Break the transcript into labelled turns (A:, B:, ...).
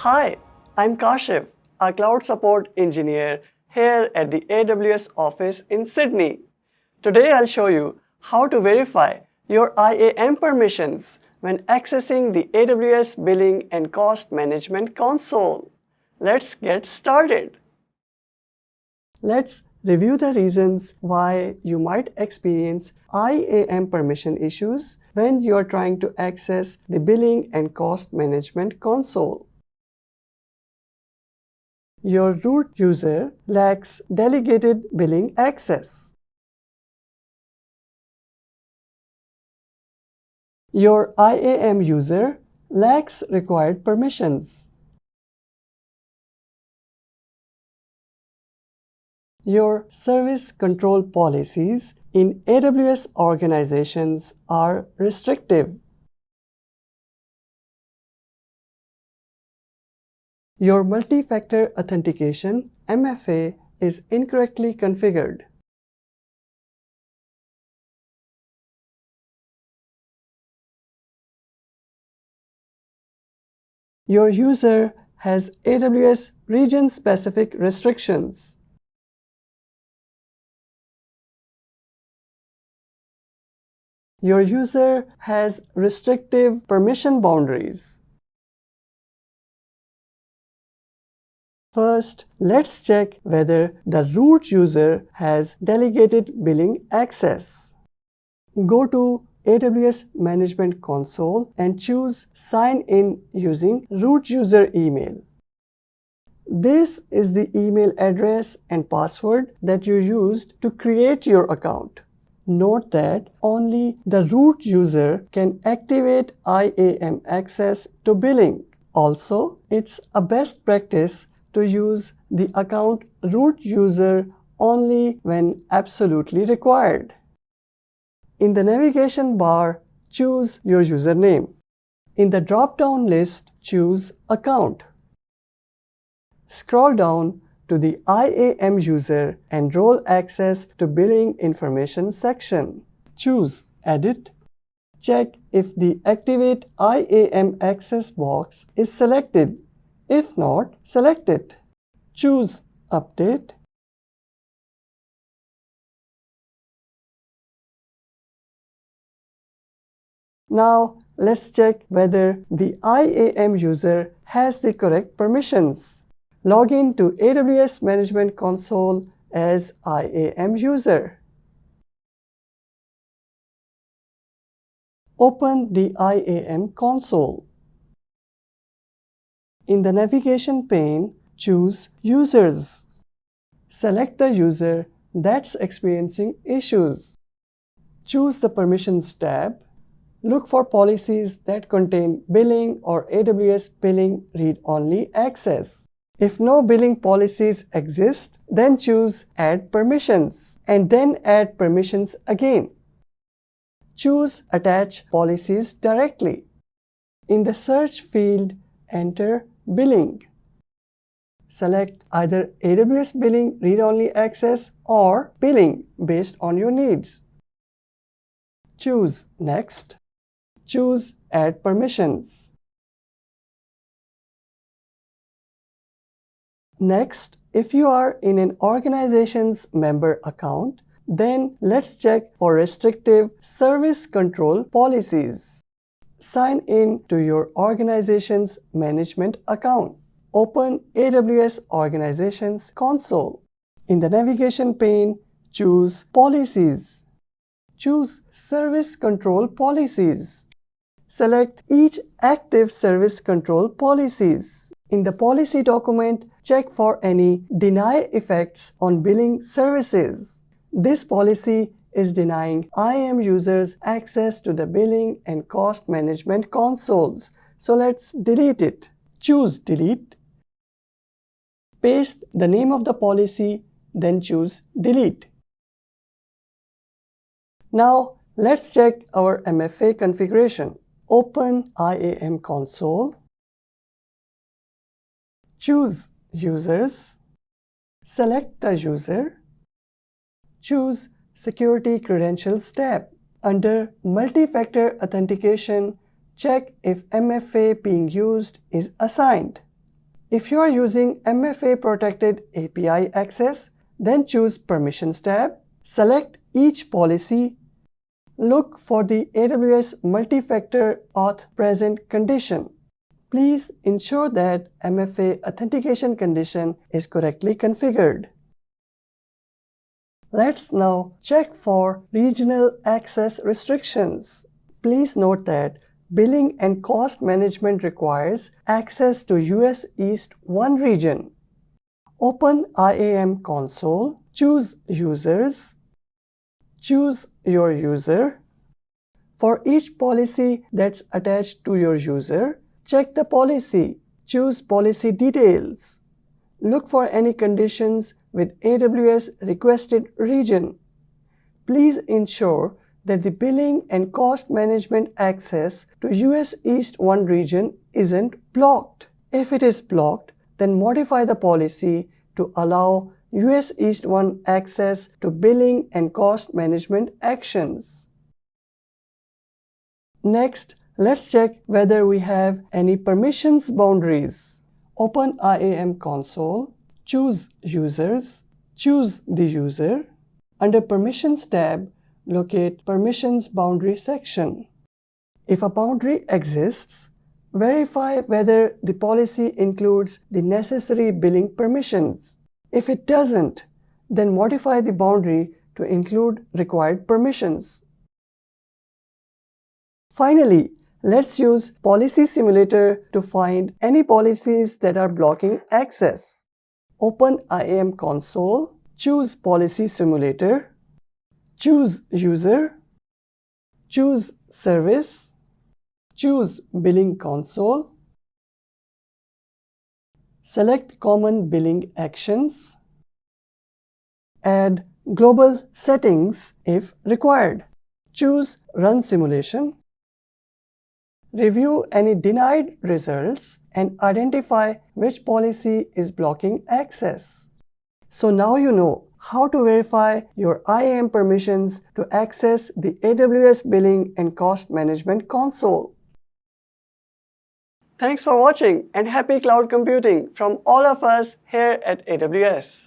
A: Hi, I'm Kashif, a cloud support engineer here at the AWS office in Sydney. Today I'll show you how to verify your IAM permissions when accessing the AWS Billing and Cost Management console. Let's get started. Let's review the reasons why you might experience IAM permission issues when you are trying to access the Billing and Cost Management console. Your root user lacks delegated billing access. Your IAM user lacks required permissions. Your service control policies in AWS organizations are restrictive. Your multi-factor authentication (MFA) is incorrectly configured. Your user has AWS region-specific restrictions. Your user has restrictive permission boundaries. First, let's check whether the root user has delegated billing access. Go to AWS Management Console and choose Sign in using root user email. This is the email address and password that you used to create your account. Note that only the root user can activate IAM access to billing. Also, it's a best practice to use the account root user only when absolutely required. In the navigation bar, choose your username. In the drop-down list, choose Account. Scroll down to the IAM user and role access to billing information section. Choose Edit. Check if the Activate IAM access box is selected. If not, select it. Choose Update. Now, let's check whether the IAM user has the correct permissions. Log in to AWS Management Console as IAM user. Open the IAM console. In the navigation pane, choose Users. Select the user that's experiencing issues. Choose the Permissions tab. Look for policies that contain billing or AWS billing read-only access. If no billing policies exist, then choose Add Permissions and then add permissions again. Choose Attach Policies directly. In the search field, enter Billing. Select either AWS Billing read-only access or Billing based on your needs. Choose Next. Choose Add Permissions. Next, if you are in an organization's member account, then let's check for restrictive service control policies. Sign in to your organization's management account. Open AWS Organizations console. In the navigation pane, choose Policies. Choose Service Control Policies. Select each active service control policies. In the policy document, check for any deny effects on billing services. This policy is denying IAM users access to the billing and cost management consoles. So let's delete it. Choose Delete. Paste the name of the policy, then choose Delete. Now let's check our MFA configuration. Open IAM console. Choose Users. Select the user. Choose Security Credentials tab. Under Multi-Factor Authentication, check if MFA being used is assigned. If you are using MFA protected API access, then choose Permissions tab, select each policy, look for the AWS multi-factor auth present condition. Please ensure that MFA authentication condition is correctly configured. Let's now check for regional access restrictions. Please note that billing and cost management requires access to US East 1 region. Open IAM console, choose Users, choose your user. For each policy that's attached to your user, check the policy, choose Policy Details. Look for any conditions with AWS requested region. Please ensure that the billing and cost management access to US East 1 region isn't blocked. If it is blocked, then modify the policy to allow US East 1 access to billing and cost management actions. Next, let's check whether we have any permissions boundaries. Open IAM console, choose Users, choose the user. Under Permissions tab, locate Permissions Boundary section. If a boundary exists, verify whether the policy includes the necessary billing permissions. If it doesn't, then modify the boundary to include required permissions. Finally, let's use Policy Simulator to find any policies that are blocking access. Open IAM console, choose Policy Simulator, choose User, choose Service, choose Billing Console, select Common Billing Actions, add Global Settings if required, choose Run Simulation, review any denied results, and identify which policy is blocking access. So now you know how to verify your IAM permissions to access the AWS Billing and Cost Management console. Thanks for watching and happy cloud computing from all of us here at AWS.